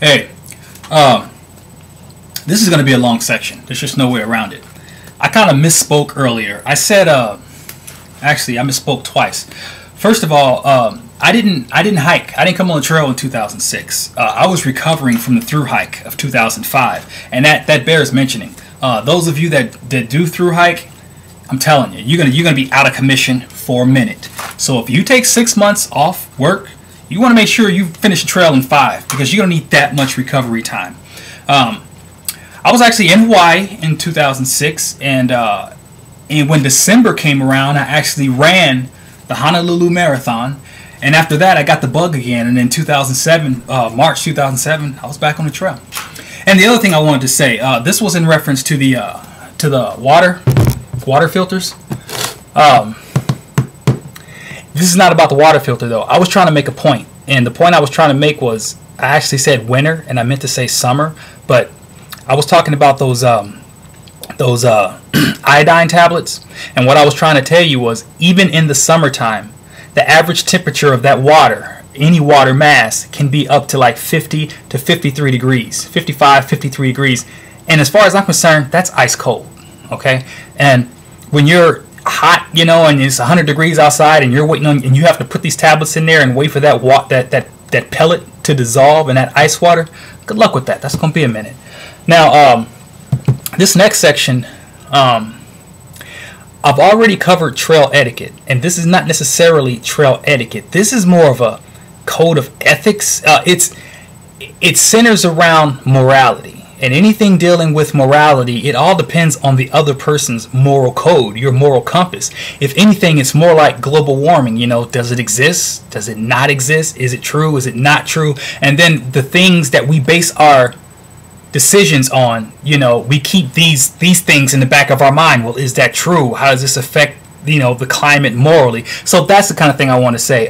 Hey, um, this is going to be a long section. There's just no way around it. I kind of misspoke earlier. I said, actually, I misspoke twice. First of all, I didn't hike. I didn't come on the trail in 2006. I was recovering from the thru-hike of 2005, and that bears mentioning. Those of you that do thru-hike, I'm telling you, you're gonna be out of commission for a minute. So if you take 6 months off work, you want to make sure you finish the trail in 5 because you're gonna need that much recovery time. I was actually in Hawaii in 2006, and when December came around, I actually ran the Honolulu Marathon, and after that, I got the bug again. And in 2007, March 2007, I was back on the trail. And the other thing I wanted to say, this was in reference to the water filters. This is not about the water filter though. I was trying to make a point, and the point I was trying to make was I actually said winter, and I meant to say summer, but I was talking about those iodine tablets, and what I was trying to tell you was even in the summertime, the average temperature of that water, any water mass, can be up to like 50 to 53 degrees, 55, 53 degrees, and as far as I'm concerned, that's ice cold. Okay, and when you're hot, and it's 100 degrees outside, and you're waiting on, and you have to put these tablets in there and wait for that pellet to dissolve in that ice water. Good luck with that. That's gonna be a minute. Now, this next section, I've already covered trail etiquette, and this is not necessarily trail etiquette. This is more of a code of ethics. It centers around morality. And anything dealing with morality, it all depends on the other person's moral code, your moral compass. If anything, it's more like global warming. Does it exist? Does it not exist? Is it true? Is it not true? And then the things that we base our decisions on, we keep these things in the back of our mind. Well, is that true? How does this affect, the climate morally? So that's the kind of thing I want to say.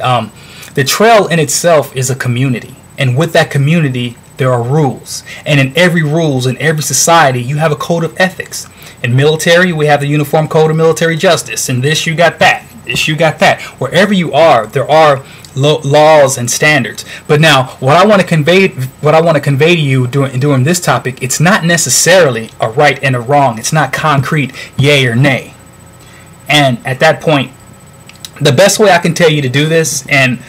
The trail in itself is a community. And with that community, there are rules, and in every rules, in every society, you have a code of ethics. In military, we have the Uniform Code of Military Justice, and this you got that, this you got that. Wherever you are, there are laws and standards. But now, what I want to convey to you during this topic, it's not necessarily a right and a wrong. It's not concrete, yay or nay. And at that point, the best way I can tell you to do this, and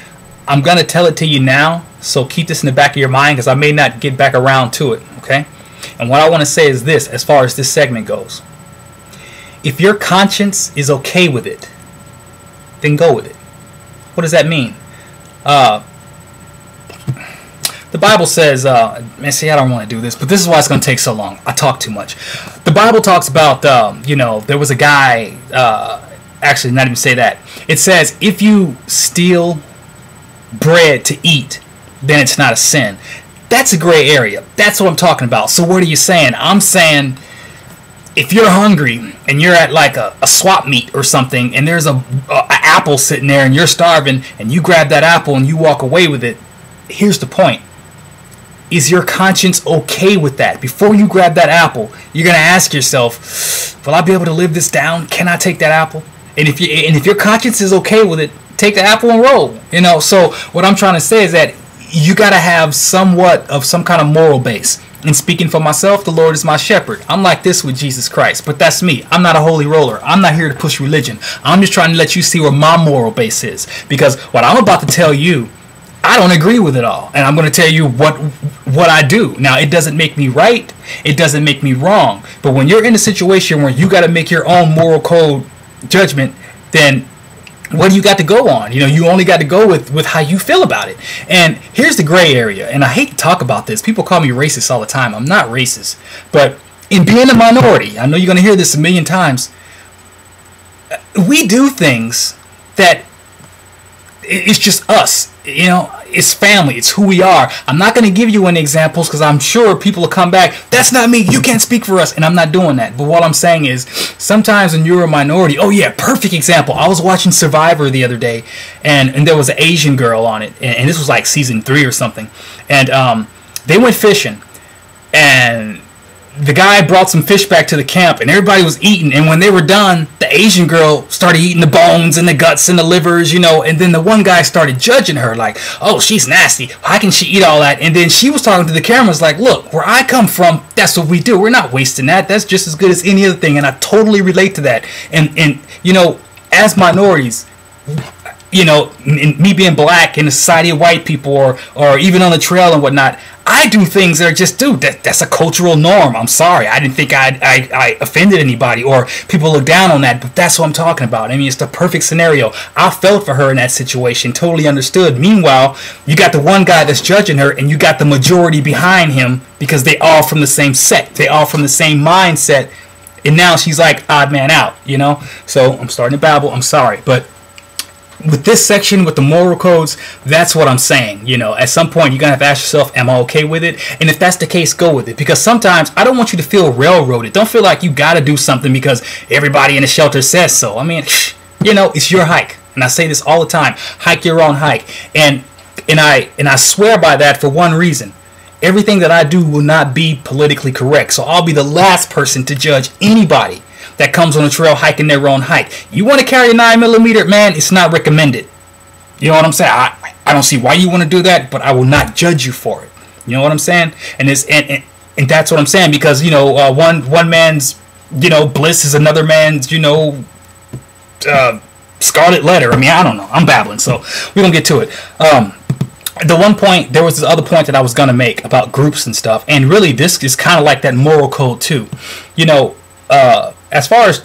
I'm going to tell it to you now, so keep this in the back of your mind because I may not get back around to it, okay? And what I want to say is this, as far as this segment goes. If your conscience is okay with it, then go with it. What does that mean? The Bible says, man, see, I don't want to do this, but this is why it's going to take so long. I talk too much. The Bible talks about, there was a guy, actually, not even say that. It says, if you steal bread to eat, then it's not a sin. That's a gray area. That's what I'm talking about. So what are you saying? I'm saying if you're hungry and you're at like a swap meet or something, and there's a apple sitting there and you're starving, and you grab that apple and you walk away with it, here's the point. Is your conscience okay with that? Before you grab that apple, you're going to ask yourself, will I be able to live this down? Can I take that apple? And if your conscience is okay with it, take the apple and roll. So what I'm trying to say is that you got to have somewhat of some kind of moral base. And speaking for myself, the Lord is my shepherd. I'm like this with Jesus Christ, but that's me. I'm not a holy roller. I'm not here to push religion. I'm just trying to let you see where my moral base is. Because what I'm about to tell you, I don't agree with it all. And I'm going to tell you what I do. Now, it doesn't make me right. It doesn't make me wrong. But when you're in a situation where you got to make your own moral code judgment, then what do you got to go on? You only got to go with how you feel about it. And here's the gray area. And I hate to talk about this. People call me racist all the time. I'm not racist. But in being a minority, I know you're going to hear this a million times, we do things that it's just us. It's family. It's who we are. I'm not going to give you any examples because I'm sure people will come back. That's not me. You can't speak for us. And I'm not doing that. But what I'm saying is sometimes when you're a minority, oh yeah, perfect example. I was watching Survivor the other day, and there was an Asian girl on it. And this was like season 3 or something. And they went fishing. And the guy brought some fish back to the camp, and everybody was eating. And when they were done, the Asian girl started eating the bones and the guts and the livers, you know. And then the one guy started judging her, like, "Oh, she's nasty. How can she eat all that?" And then she was talking to the cameras, like, "Look, where I come from, that's what we do. We're not wasting that. That's just as good as any other thing." And I totally relate to that. And you know, as minorities, you know, me being black in a society of white people, or even on the trail and whatnot, I do things that are just, dude, that's a cultural norm. I'm sorry. I didn't think I offended anybody or people look down on that, but that's what I'm talking about. I mean, it's the perfect scenario. I felt for her in that situation, totally understood. Meanwhile, you got the one guy that's judging her, and you got the majority behind him because they all from the same set. They all from the same mindset. And now she's like odd man out, you know? So I'm starting to babble. I'm sorry. But with this section, with the moral codes, that's what I'm saying. You know, at some point, you're going to have to ask yourself, am I okay with it? And if that's the case, go with it. Because sometimes I don't want you to feel railroaded. Don't feel like you got to do something because everybody in the shelter says so. I mean, you know, it's your hike. And I say this all the time. Hike your own hike. And I swear by that for one reason. Everything that I do will not be politically correct. So I'll be the last person to judge anybody that comes on a trail hiking their own hike. You want to carry a 9mm, man, it's not recommended. You know what I'm saying? I don't see why you want to do that, but I will not judge you for it. You know what I'm saying? And that's what I'm saying, because, you know, one man's, you know, bliss is another man's, you know, scarlet letter. I mean, I don't know. I'm babbling, so we're going to get to it. The one point, there was this other point that I was going to make about groups and stuff, and really this is kind of like that moral code too. You know, as far as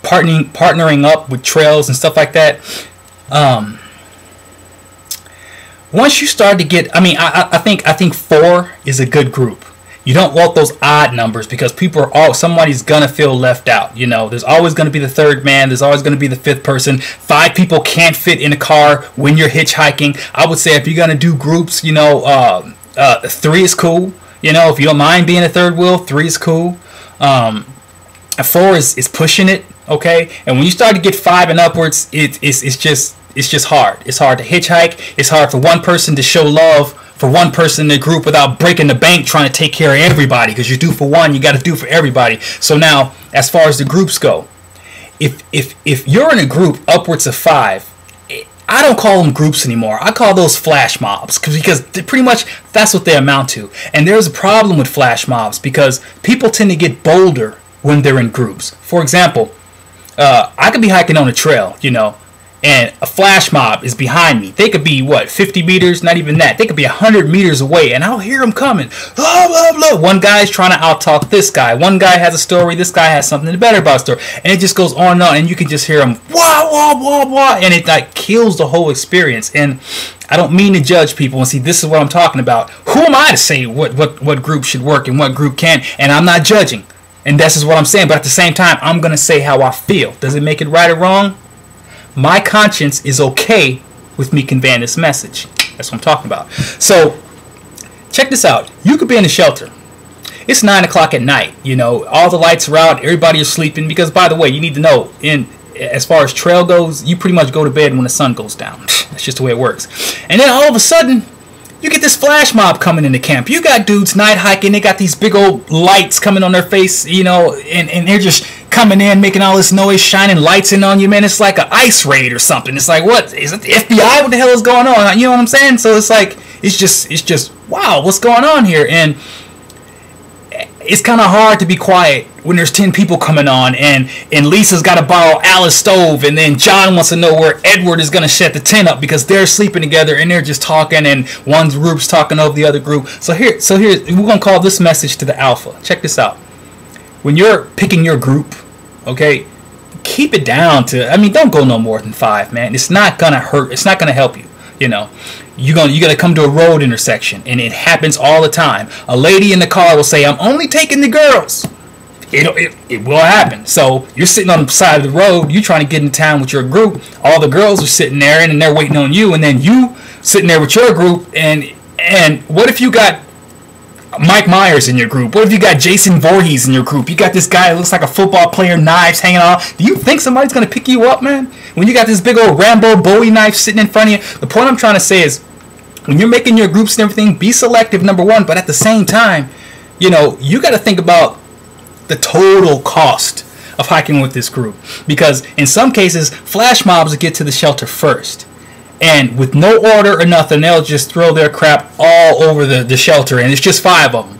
partnering up with trails and stuff like that, once you start to get, I mean, I think 4 is a good group. You don't want those odd numbers because somebody's gonna feel left out. You know, there's always gonna be the third man. There's always gonna be the 5th person. 5 people can't fit in a car when you're hitchhiking. I would say if you're gonna do groups, you know, 3 is cool. You know, if you don't mind being a third wheel, 3 is cool. 4 is pushing it, okay? And when you start to get 5 and upwards, it's just hard. It's hard to hitchhike. It's hard for one person to show love for one person in the group without breaking the bank trying to take care of everybody, because you do for one, you got to do for everybody. So now, as far as the groups go, if you're in a group upwards of 5, I don't call them groups anymore. I call those flash mobs, because pretty much that's what they amount to. And there's a problem with flash mobs because people tend to get bolder when they're in groups. For example, I could be hiking on a trail, you know, and a flash mob is behind me. They could be, what, 50 meters? Not even that. They could be 100 meters away, and I'll hear them coming. Blah, blah, blah. One guy's trying to out-talk this guy. One guy has a story. This guy has something better about a story. And it just goes on and on, and you can just hear them, wah, wah, wah, wah, and it, like, kills the whole experience. And I don't mean to judge people. And see, this is what I'm talking about. Who am I to say what group should work and what group can't? And I'm not judging. And this is what I'm saying. But at the same time, I'm going to say how I feel. Does it make it right or wrong? My conscience is okay with me conveying this message. That's what I'm talking about. So, check this out. You could be in a shelter. It's 9 o'clock at night. You know, all the lights are out. Everybody is sleeping. Because, by the way, you need to know, as far as trail goes, you pretty much go to bed when the sun goes down. That's just the way it works. And then all of a sudden, you get this flash mob coming into camp. You got dudes night hiking. They got these big old lights coming on their face, you know, and they're just coming in, making all this noise, shining lights in on you, man. It's like an ice raid or something. It's like, what? Is it the FBI? What the hell is going on? You know what I'm saying? So it's like, it's just, wow, what's going on here? And it's kind of hard to be quiet when there's 10 people coming on, and Lisa's got to borrow Alice's stove, and then John wants to know where Edward is going to set the tent up because they're sleeping together and they're just talking, and one group's talking over the other group. So here we're going to call this message to the alpha. Check this out. When you're picking your group, okay, keep it down to, I mean, don't go no more than 5, man. It's not going to hurt. It's not going to help you. You know, you got to come to a road intersection, and it happens all the time. A lady in the car will say, I'm only taking the girls. It will happen. So you're sitting on the side of the road, you're trying to get in town with your group. All the girls are sitting there, and they're waiting on you, and then you sitting there with your group, and what if you got Mike Myers in your group? What if you got Jason Voorhees in your group? You got this guy that looks like a football player, knives hanging off. Do you think somebody's going to pick you up, man? When you got this big old Rambo Bowie knife sitting in front of you? The point I'm trying to say is, when you're making your groups and everything, be selective, number one, but at the same time, you know, you got to think about the total cost of hiking with this group, because in some cases flash mobs get to the shelter first, and with no order or nothing, they'll just throw their crap all over the shelter, and it's just 5 of them.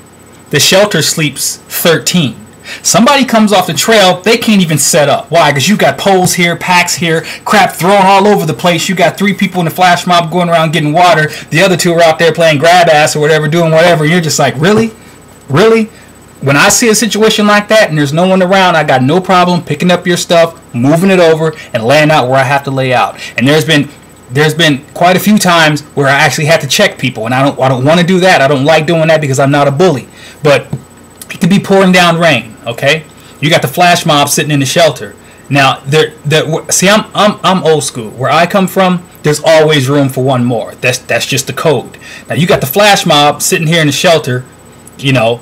The shelter sleeps 13. Somebody comes off the trail, they can't even set up. Why? Because you got poles here, packs here, crap thrown all over the place. You got 3 people in the flash mob going around getting water. The other 2 are out there playing grab ass or whatever, doing whatever. You're just like, really? Really? When I see a situation like that and there's no one around, I got no problem picking up your stuff, moving it over, and laying out where I have to lay out. And there's been quite a few times where I actually had to check people, and I don't want to do that. I don't like doing that because I'm not a bully. But it could be pouring down rain. Okay, you got the flash mob sitting in the shelter. Now, see, I'm old school. Where I come from, there's always room for one more. That's just the code. Now, you got the flash mob sitting here in the shelter. You know,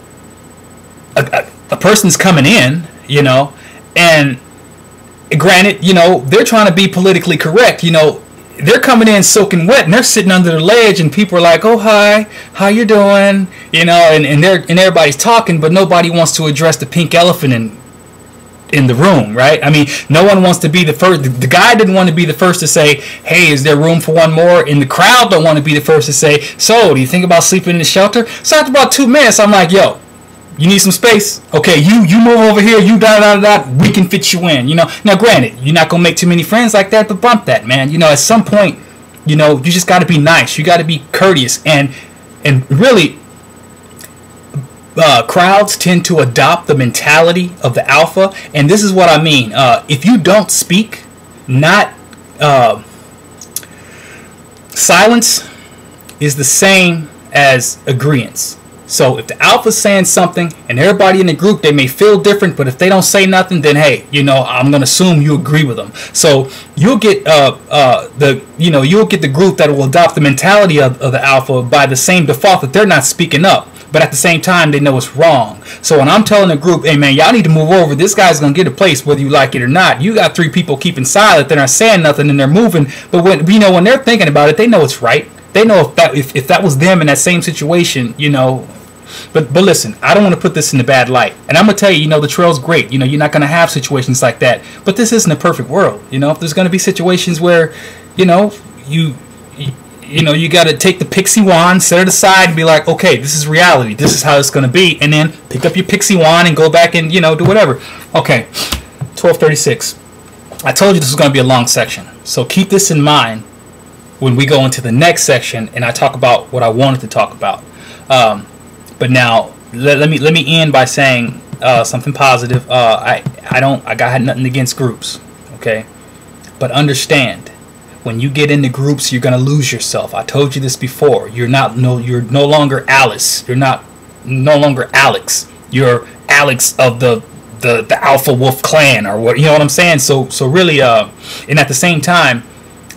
a person's coming in. You know, and granted, you know, they're trying to be politically correct. You know, they're coming in soaking wet, and they're sitting under the ledge, and people are like, "Oh, hi, how you doing?" You know, and everybody's talking, but nobody wants to address the pink elephant in the room, right? I mean, no one wants to be the first. The guy didn't want to be the first to say, "Hey, is there room for one more?" And the crowd don't want to be the first to say, "So, do you think about sleeping in the shelter?" So after about 2 minutes, I'm like, "Yo, you need some space? Okay, you move over here, you da. We can fit you in, you know." Now, granted, you're not gonna make too many friends like that, but bump that, man. You know, at some point, you know, you just got to be nice. You got to be courteous, and really, crowds tend to adopt the mentality of the alpha, and this is what I mean. If you don't speak, not silence is the same as agreeance. So if the alpha's saying something and everybody in the group, they may feel different, but if they don't say nothing, then hey, you know, I'm gonna assume you agree with them. So you'll get you'll get the group that will adopt the mentality of the alpha by the same default that they're not speaking up, but at the same time they know it's wrong. So when I'm telling the group, hey man, y'all need to move over, this guy's gonna get a place whether you like it or not. You got 3 people keeping silent, they're not saying nothing and they're moving, but when they're thinking about it, they know it's right. They know if that was them in that same situation, you know. But listen, I don't want to put this in a bad light. And I'm going to tell you, you know, the trail's great. You know, you're not going to have situations like that. But this isn't a perfect world. You know, if there's going to be situations where, you know, you got to take the pixie wand, set it aside and be like, okay, this is reality. This is how it's going to be. And then pick up your pixie wand and go back and, you know, do whatever. Okay, 12:36. I told you this was going to be a long section. So keep this in mind when we go into the next section and I talk about what I wanted to talk about. But now let me end by saying something positive. I got nothing against groups, okay? But understand, when you get into groups, you're gonna lose yourself. I told you this before. You're no longer Alice. You're no longer Alex. You're Alex of the Alpha Wolf clan, or what, you know what I'm saying? So really, and at the same time,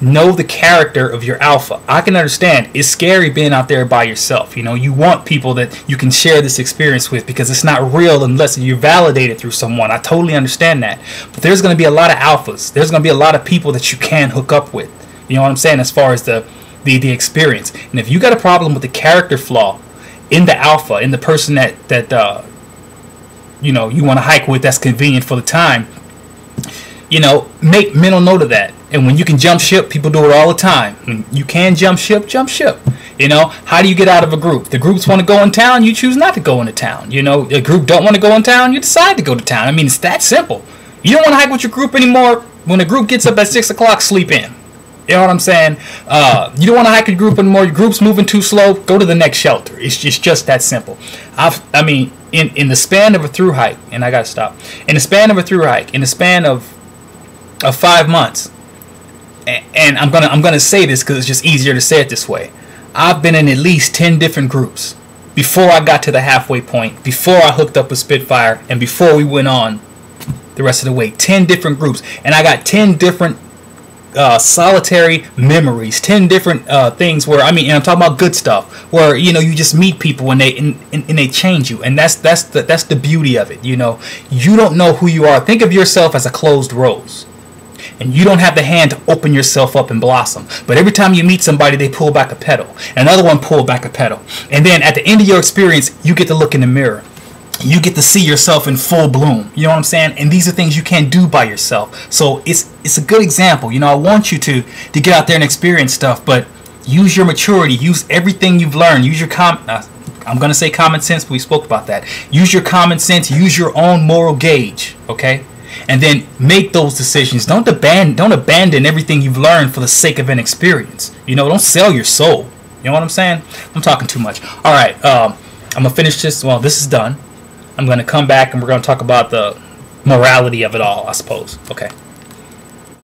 know the character of your alpha. I can understand it's scary being out there by yourself. You know, you want people that you can share this experience with because it's not real unless you validate it through someone. I totally understand that. But there's going to be a lot of alphas. There's going to be a lot of people that you can hook up with. You know what I'm saying? As far as the experience. And if you got a problem with the character flaw in the alpha, in the person that you know, you want to hike with, that's convenient for the time, you know, make mental note of that. And when you can jump ship, people do it all the time. When you can jump ship, jump ship. You know, how do you get out of a group? The groups want to go in town, you choose not to go into town. You know, a group don't want to go in town, you decide to go to town. I mean, it's that simple. You don't want to hike with your group anymore. When the group gets up at 6 o'clock, sleep in. You know what I'm saying? You don't want to hike a group anymore. Your group's moving too slow. Go to the next shelter. It's just that simple. I mean, in the span of a through hike, and I gotta stop. In the span of a through hike, in the span of 5 months, and I'm gonna say this because it's just easier to say it this way. I've been in at least 10 different groups before I got to the halfway point, before I hooked up with Spitfire, and before we went on the rest of the way. 10 different groups, and I got 10 different solitary memories, 10 different things where, I mean, and I'm talking about good stuff, where, you know, you just meet people and they change you, and that's the beauty of it. You know, you don't know who you are. Think of yourself as a closed rose, and you don't have the hand to open yourself up and blossom. But every time you meet somebody, they pull back a petal, and another one pull back a petal, and then at the end of your experience, you get to look in the mirror. you get to see yourself in full bloom. You know what I'm saying? And these are things you can't do by yourself. So it's a good example. You know, I want you to get out there and experience stuff, but use your maturity. Use everything you've learned. Use your I'm going to say common sense, but we spoke about that. Use your common sense. Use your own moral gauge, okay? And then make those decisions. Don't abandon everything you've learned for the sake of an experience. You know, don't sell your soul. You know what I'm saying? I'm talking too much. All right, I'm going to finish this. Well, this is done. I'm going to come back and we're going to talk about the morality of it all, I suppose. Okay.